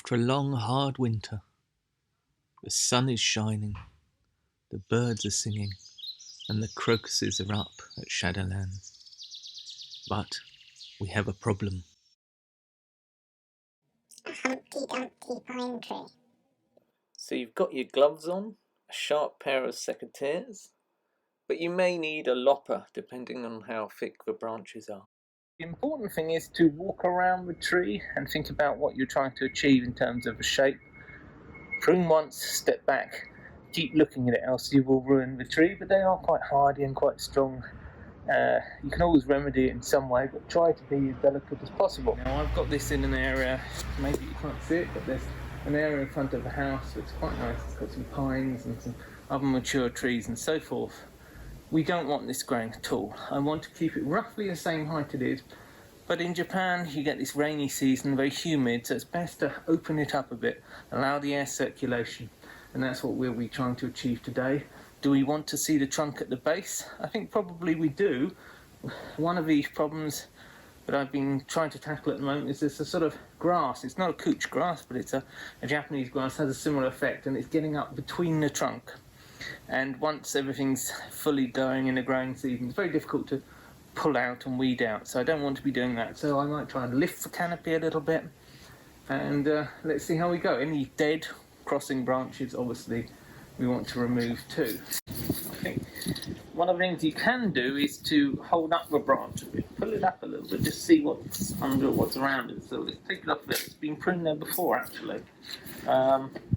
After a long, hard winter, the sun is shining, the birds are singing, and the crocuses are up at Shadowlands. But we have a problem. A Humpty Dumpty pine tree. So you've got your gloves on, a sharp pair of secateurs, but you may need a lopper depending on how thick the branches are. The important thing is to walk around the tree and think about what you're trying to achieve in terms of the shape. Prune once, step back, keep looking at it, else you will ruin the tree, but they are quite hardy and quite strong. You can always remedy it in some way, but try to be as delicate as possible. Now I've got this in an area, maybe you can't see it, but there's an area in front of the house that's quite nice. It's got some pines and some other mature trees and so forth. We don't want this growing at all. I want to keep it roughly the same height it is, but in Japan you get this rainy season, very humid, so it's best to open it up a bit, allow the air circulation, and that's what we'll be trying to achieve today. Do we want to see the trunk at the base? I think probably we do. One of the problems that I've been trying to tackle at the moment is this a sort of grass. It's not a couch grass, but it's a Japanese grass, has a similar effect, and it's getting up between the trunk. And once everything's fully going in the growing season, it's very difficult to pull out and weed out, so I don't want to be doing that. So I might try and lift the canopy a little bit, and let's see how we go. Any dead crossing branches, obviously, we want to remove too. I think one of the things you can do is to hold up the branch a bit, pull it up a little bit, just see what's under, what's around it. So let's take it off there. It's been pruned there before, actually.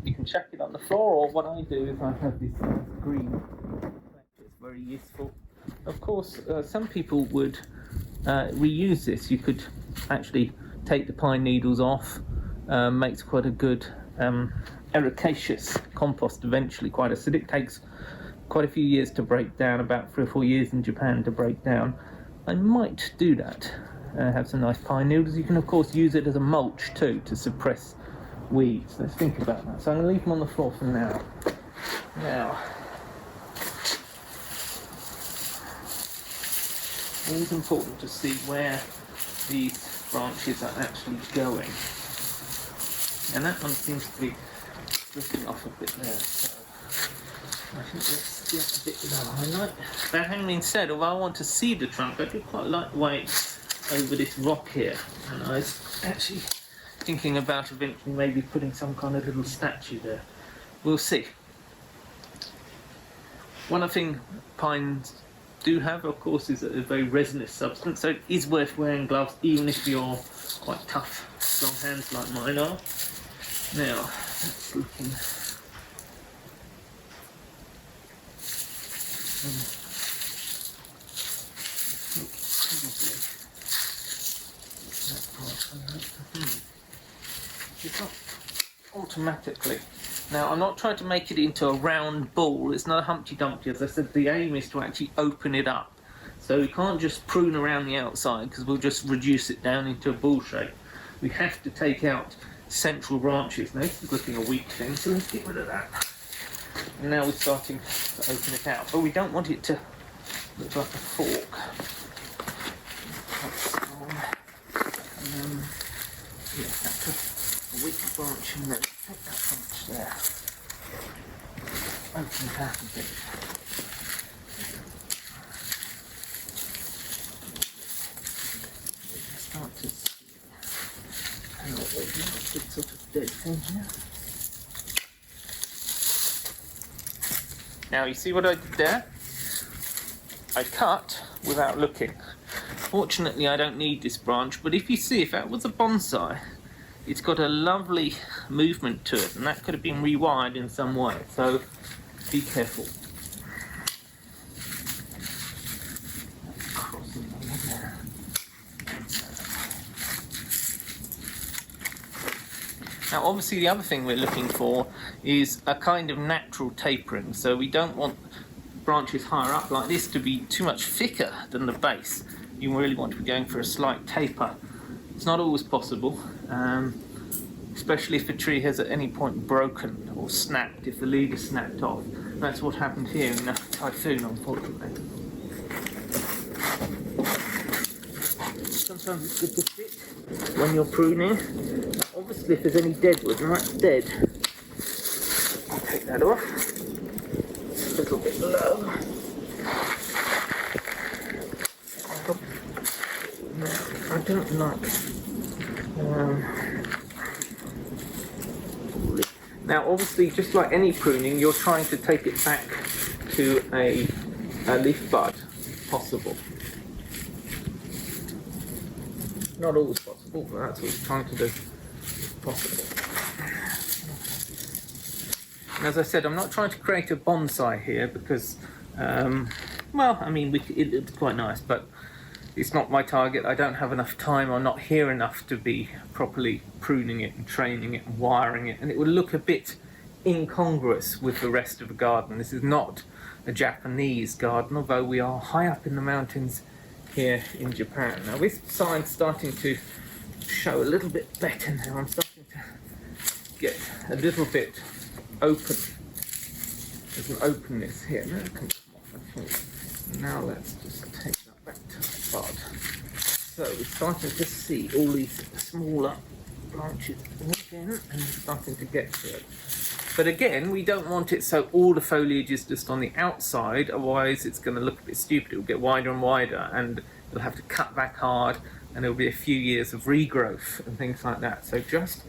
You can chuck it on the floor, or what I do is I have this green. It's very useful. Of course, some people would reuse this. You could actually take the pine needles off. Makes quite a good ericaceous compost, eventually quite acidic. Takes quite a few years to break down, about 3 or 4 years in Japan to break down. I might do that. Have some nice pine needles. You can of course use it as a mulch too to suppress weeds. Let's think about that. So I'm going to leave them on the floor for now. Now, it is important to see where these branches are actually going. And that one seems to be drifting off a bit there. So I think let's get a bit lower. That having been said, although I want to see the trunk, I do quite like the way it's over this rock here. And I was actually thinking about eventually maybe putting some kind of little statue there. We'll see. One other thing pines do have, of course, is a very resinous substance, so it is worth wearing gloves even if you're quite tough, strong hands like mine are. Now, that's looking it's not automatically. Now, I'm not trying to make it into a round ball. It's not a Humpty Dumpty. As I said, the aim is to actually open it up. So we can't just prune around the outside because we'll just reduce it down into a ball shape. We have to take out central branches. Now, this is looking a weak thing, so let's get rid of that. And now we're starting to open it out. But we don't want it to look like a fork. That's a weak branch in there. Take that branch there. Open it out a bit. Start to see. Hang on, wait, this sort of dead thing here. Now you see what I did there? I cut without looking. Fortunately I don't need this branch, but if you see, if that was a bonsai, it's got a lovely movement to it, and that could have been rewired in some way, so be careful. Now obviously the other thing we're looking for is a kind of natural tapering, so we don't want branches higher up like this to be too much thicker than the base. You really want to be going for a slight taper. It's not always possible, especially if the tree has at any point broken or snapped, if the lead is snapped off. That's what happened here in the typhoon, unfortunately. Sometimes it's good to sit when you're pruning. obviously if there's any dead wood, and that's dead, I'll take that off. It's a little bit low. I don't like. Now, obviously, just like any pruning, you're trying to take it back to a leaf bud, possible. Not always possible, but that's what we're trying to do. Possible. And as I said, I'm not trying to create a bonsai here because, well, I mean, it's quite nice, but it's not my target. I don't have enough time or not here enough to be properly pruning it and training it and wiring it, and it would look a bit incongruous with the rest of the garden. This is not a Japanese garden, although we are high up in the mountains here in Japan. Now this side's starting to show a little bit better now. I'm starting to get a little bit open. There's an openness here. Now it can come off, I think. Now let's just take that back to the bud. So we're starting to see all these smaller branches again, and we're starting to get to it. But again, we don't want it so all the foliage is just on the outside, otherwise it's going to look a bit stupid. It will get wider and wider, and you'll have to cut back hard, and there'll be a few years of regrowth and things like that. So just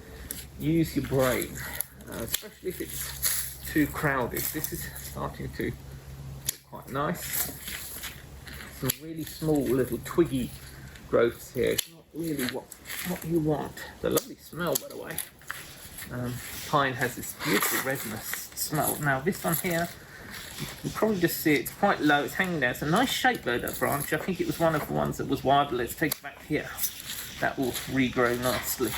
use your brain, especially if it's too crowded. This is starting to look quite nice. Some really small little twiggy growths here. It's not really what you want. It's a lovely smell, by the way. Pine has this beautiful resinous smell. Now this one here, you can probably just see it's quite low, it's hanging there. It's a nice shape though, that branch. I think it was one of the ones that was wild. Let's take it back here. That will regrow nicely.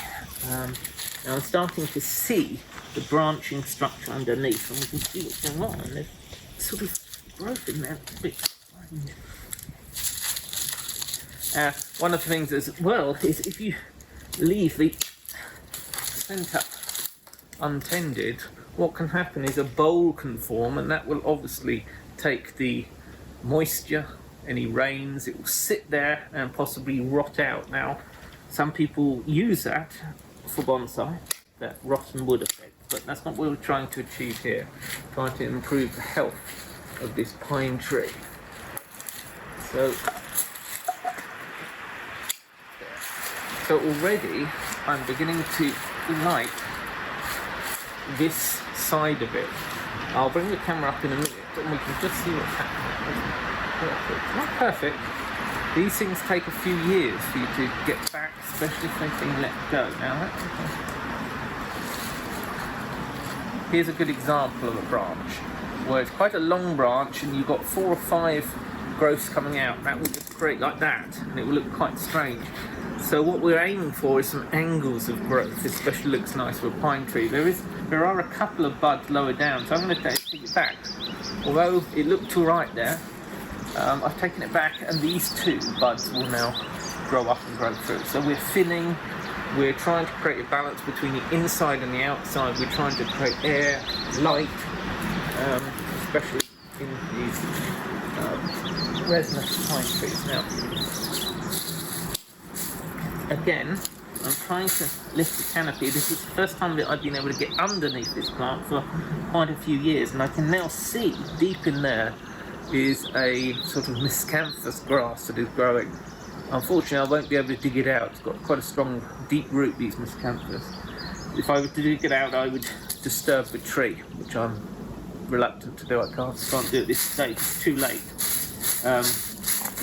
Now I'm starting to see the branching structure underneath, and we can see what's going on. And there's sort of growth in there. It's a bit strange. One of the things as well is if you leave the centre untended, what can happen is a bowl can form, and that will obviously take the moisture, any rains, it will sit there and possibly rot out. Now, some people use that for bonsai, that rotten wood effect, but that's not what we're trying to achieve here. We're trying to improve the health of this pine tree. So already I'm beginning to like this side of it. I'll bring the camera up in a minute and we can just see what's happening. Perfect. Not perfect. These things take a few years for you to get back, especially if they've been let go. Now, here's a good example of a branch where it's quite a long branch and you've got 4 or 5 growths coming out. That will just create like that, and it will look quite strange. So what we're aiming for is some angles of growth. This especially looks nice for a pine tree. There are a couple of buds lower down, so I'm going to take it back. Although it looked alright there, I've taken it back, and these 2 buds will now grow up and grow through. So we're thinning, we're trying to create a balance between the inside and the outside. We're trying to create air, light, especially in these resinous pine trees. Now, again, I'm trying to lift the canopy. This is the first time that I've been able to get underneath this plant for quite a few years, and I can now see deep in there is a sort of miscanthus grass that is growing. Unfortunately, I won't be able to dig it out. It's got quite a strong, deep root, these miscanthus. If I were to dig it out, I would disturb the tree, which I'm reluctant to do. I can't do it at this stage. It's too late.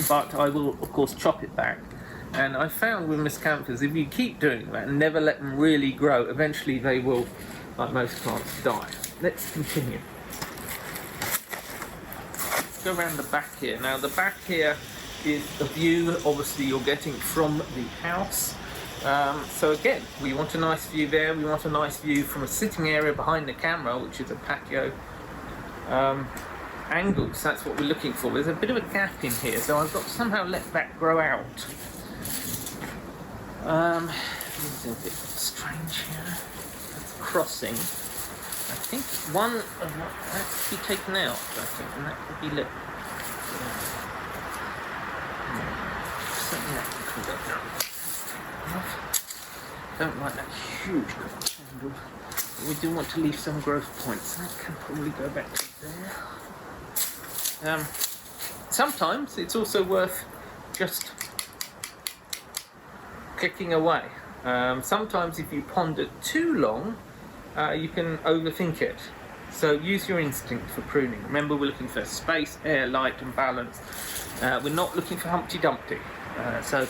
But I will, of course, chop it back. And I found with miscanthus, if you keep doing that and never let them really grow, eventually they will, like most plants, die. Let's continue. Let's go around the back here. Now the back here is a view, obviously, you're getting from the house. So again, we want a nice view there. We want a nice view from a sitting area behind the camera, which is a patio. Angles, that's what we're looking for. There's a bit of a gap in here, so I've got to somehow let that grow out. It's a bit strange here. That's crossing. I think one of what that could be taken out, I think, and that could be lit. Certainly that can go down. Don't like that huge growth triangle. We do want to leave some growth points. I can probably go back to there. Sometimes it's also worth just clicking away. Sometimes if you ponder too long, you can overthink it. So use your instinct for pruning. Remember, we're looking for space, air, light and balance. We're not looking for Humpty Dumpty. So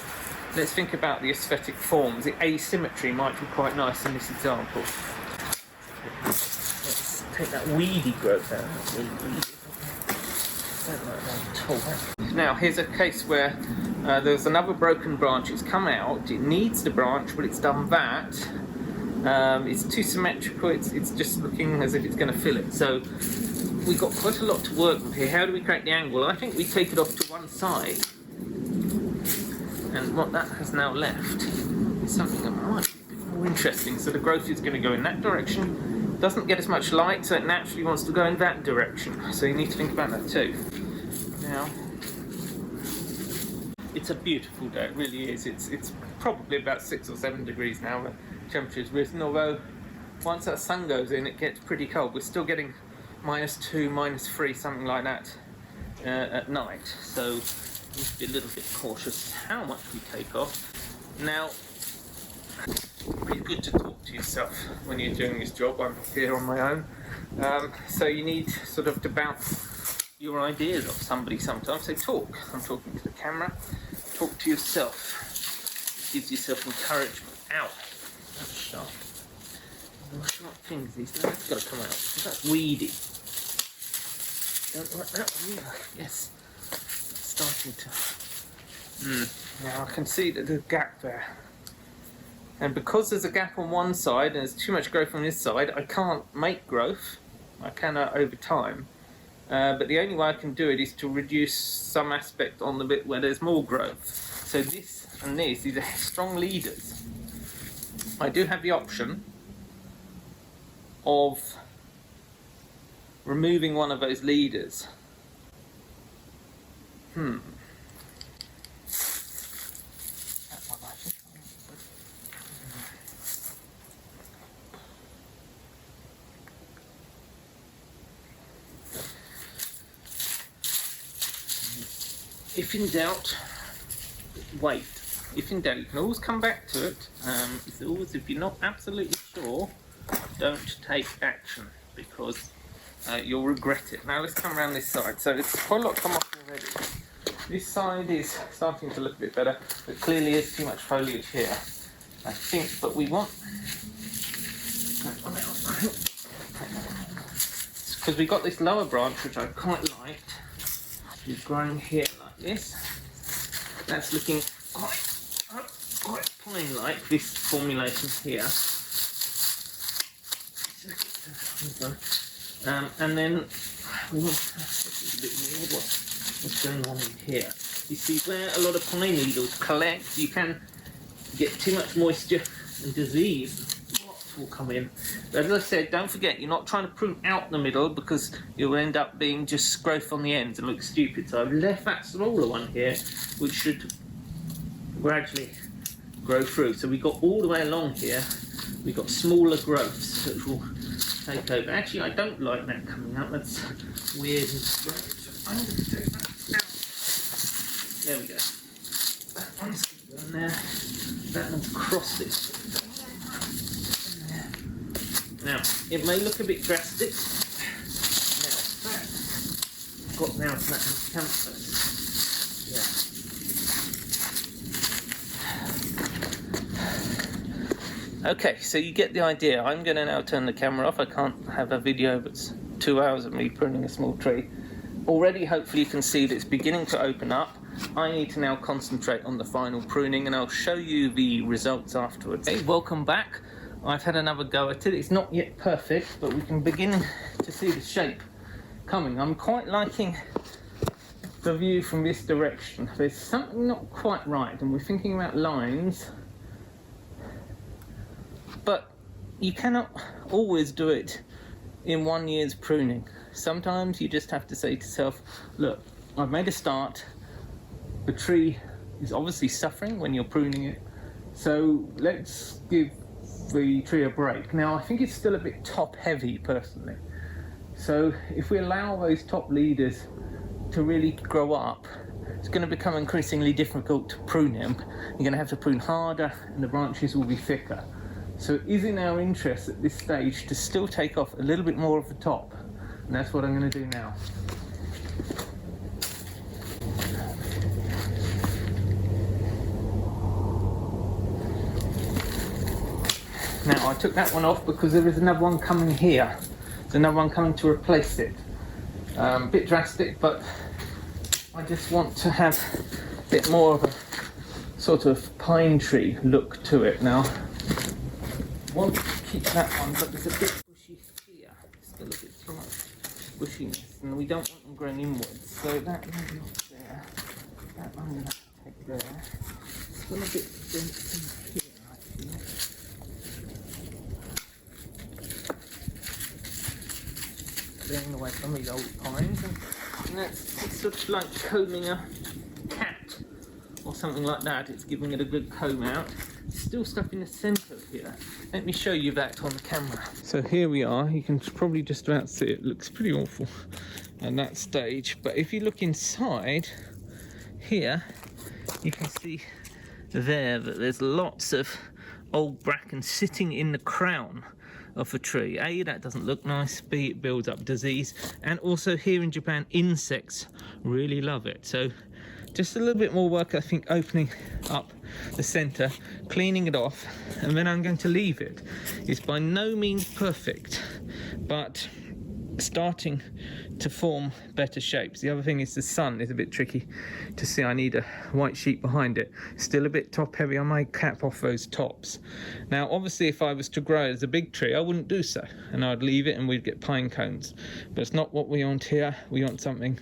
let's think about the aesthetic forms. The asymmetry might be quite nice in this example. Let's take that weedy growth out. That's really weedy. Don't like that at all. Now here's a case where there's another broken branch. It's come out. It needs the branch, but it's done that. It's too symmetrical. It's just looking as if it's going to fill it. So we've got quite a lot to work with here. How do we create the angle? I think we take it off to one side, and what that has now left is something that might be a bit more interesting. So the growth is going to go in that direction. Doesn't get as much light, so it naturally wants to go in that direction. So you need to think about that too. Now, it's a beautiful day. It really is. It's probably about 6 or 7 degrees now. The temperature's risen, although once that sun goes in, it gets pretty cold. We're still getting -2, -3, something like that at night. So we need to be a little bit cautious how much we take off. Now, pretty good to talk to yourself when you're doing this job. I'm here on my own. So you need sort of to bounce your ideas off somebody sometimes. So talk. I'm talking to the camera. Talk to yourself. It gives yourself encouragement. Ow. That's sharp. Sharp things these days. That's got to come out. That's weedy. Don't like that one either. Yes. It's starting to. Now I can see that there's a gap there. And because there's a gap on one side and there's too much growth on this side, I can't make growth. I cannot over time. But the only way I can do it is to reduce some aspect on the bit where there's more growth. So this and this, these are strong leaders. I do have the option of removing one of those leaders. That one, I think. If in doubt, wait. If in doubt, you can always come back to it. It's always, if you're not absolutely sure, don't take action, because you'll regret it. Now let's come around this side. So it's quite a lot come off already. This side is starting to look a bit better, but clearly there's too much foliage here, I think. But we want that one out. Because we've got this lower branch, which I quite liked. It's growing here like this. That's looking quite plain-like, this formulation here. And then we want to a bit weird what's going on in here. You see where a lot of pine needles collect, you can get too much moisture and disease. Lots will come in. But as I said, don't forget, you're not trying to prune out the middle, because you'll end up being just growth on the ends and look stupid. So I've left that smaller one here, which should gradually grow through. So we got all the way along here, we've got smaller growths which will take over. Actually, I don't like that coming out. That's weird and strange. So I'm going to take that out. There we go. That one's going there. That one's across this. Now, it may look a bit drastic. Now, that got down to that campus. Yeah. Okay, so you get the idea. I'm going to now turn the camera off. I can't have a video that's 2 hours of me pruning a small tree. Already, hopefully, you can see that it's beginning to open up. I need to now concentrate on the final pruning, and I'll show you the results afterwards. Hey, welcome back. I've had another go at it. It's not yet perfect, but we can begin to see the shape coming. I'm quite liking the view from this direction. There's something not quite right, and we're thinking about lines, but you cannot always do it in 1 year's pruning. Sometimes you just have to say to yourself, look, I've made a start. The tree is obviously suffering when you're pruning it, so let's give the tree a break. Now I think it's still a bit top heavy personally, so if we allow those top leaders to really grow up, it's going to become increasingly difficult to prune them. You're going to have to prune harder and the branches will be thicker. So it is in our interest at this stage to still take off a little bit more of the top, and that's what I'm going to do now. Now I took that one off because there is another one coming here. There's another one coming to replace it. A bit drastic, but I just want to have a bit more of a sort of pine tree look to it now. I want to keep that one, but there's a bit bushy here. Still a bit too much bushiness, and we don't want them growing inwards. So that one not there. That one I'm going to take there. Still a bit dense in here, actually. Clearing away some of these old pines, and that's sort of like combing a cat or something like that. It's giving it a good comb out. Still stuff in the centre here. Let me show you that on the camera. So here we are. You can probably just about see it. Looks pretty awful at that stage, but if you look inside here, you can see there that there's lots of old bracken sitting in the crown of the tree. A, that doesn't look nice. B, it builds up disease. And also here in Japan, insects really love it. So just a little bit more work, I think, opening up the centre, cleaning it off, and then I'm going to leave it. It's by no means perfect, but starting to form better shapes. The other thing is the sun is a bit tricky to see. I need a white sheet behind it. Still a bit top heavy. I might cap off those tops. Now obviously if I was to grow it as a big tree, I wouldn't do so, and I'd leave it and we'd get pine cones, but it's not what we want here. We want something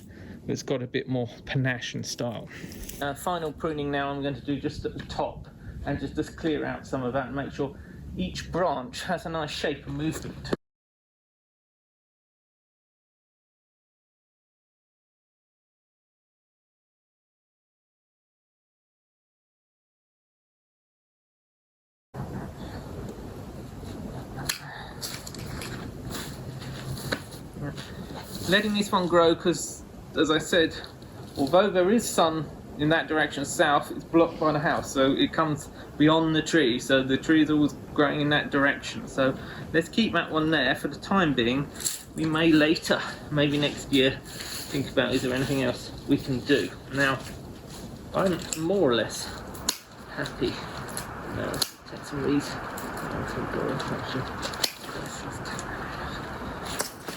that's got a bit more panache and style. Final pruning now I'm going to do just at the top, and just clear out some of that and make sure each branch has a nice shape and movement. Letting this one grow because, as I said, although there is sun in that direction south, it's blocked by the house, so it comes beyond the tree, so the tree is always growing in that direction. So let's keep that one there for the time being. We may later, maybe next year, think about is there anything else we can do. Now I'm more or less happy. Take some of these.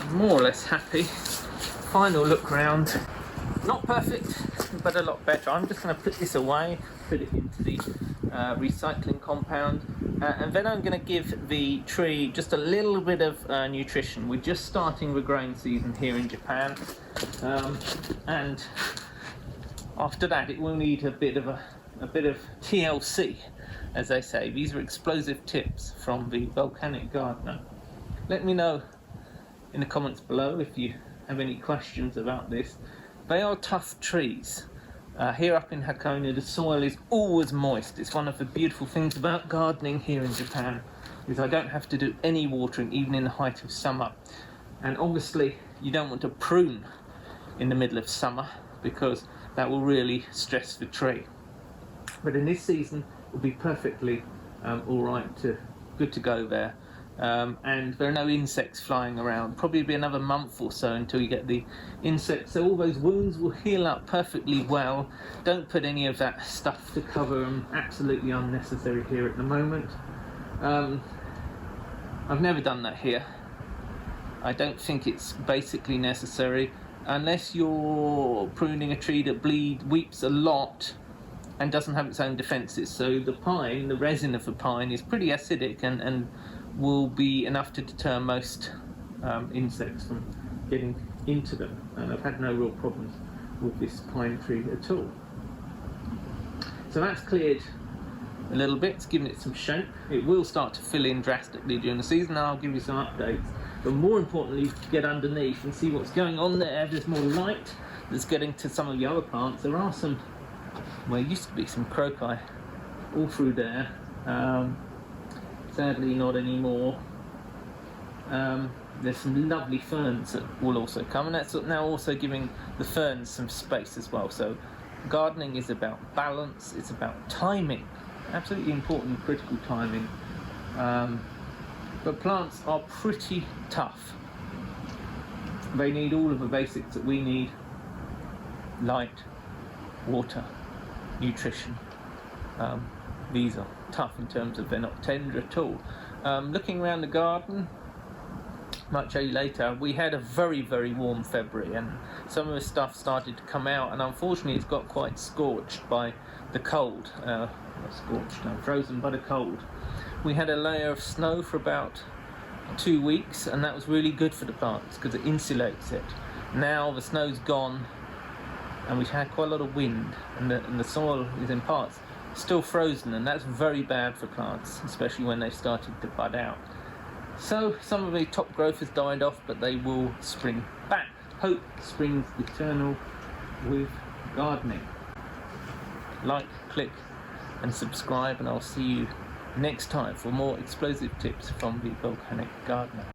I'm more or less happy. Final look round. Not perfect, but a lot better. I'm just going to put this away, put it into the recycling compound, and then I'm going to give the tree just a little bit of nutrition. We're just starting the growing season here in Japan, and after that it will need a bit of TLC, as they say. These are explosive tips from the Volcanic Gardener. Let me know in the comments below if you have any questions about this. They are tough trees. Here up in Hakone, the soil is always moist. It's one of the beautiful things about gardening here in Japan, is I don't have to do any watering, even in the height of summer. And obviously, you don't want to prune in the middle of summer, because that will really stress the tree. But in this season, it will be perfectly all right, good to go there. And there are no insects flying around. Probably be another month or so until you get the insects, so all those wounds will heal up perfectly well. Don't put any of that stuff to cover them. Absolutely unnecessary here at the moment. I've never done that here. I don't think it's basically necessary unless you're pruning a tree that weeps a lot and doesn't have its own defences. So the pine, the resin of the pine, is pretty acidic and will be enough to deter most insects from getting into them, and I've had no real problems with this pine tree at all. So that's cleared a little bit, it's given it some shape. It will start to fill in drastically during the season, and I'll give you some updates. But more importantly, to get underneath and see what's going on there. There's more light that's getting to some of the other plants. There are some, well, there used to be some crocus all through there. sadly not anymore. There's some lovely ferns that will also come, and that's now also giving the ferns some space as well. So gardening is about balance, it's about timing, absolutely important, critical timing. But plants are pretty tough. They need all of the basics that we need: light, water, nutrition. These are tough in terms of they're not tender at all. Looking around the garden, much later, we had a very, very warm February, and some of the stuff started to come out, and unfortunately it's got quite scorched by the cold. Frozen by the cold. We had a layer of snow for about 2 weeks, and that was really good for the plants because it insulates it. Now the snow's gone, and we've had quite a lot of wind, and the soil is in parts still frozen, and that's very bad for plants, especially when they've started to bud out. So some of the top growth has died off, but they will spring back. Hope springs eternal with gardening. Like, click and subscribe, and I'll see you next time for more explosive tips from the Volcanic Gardener.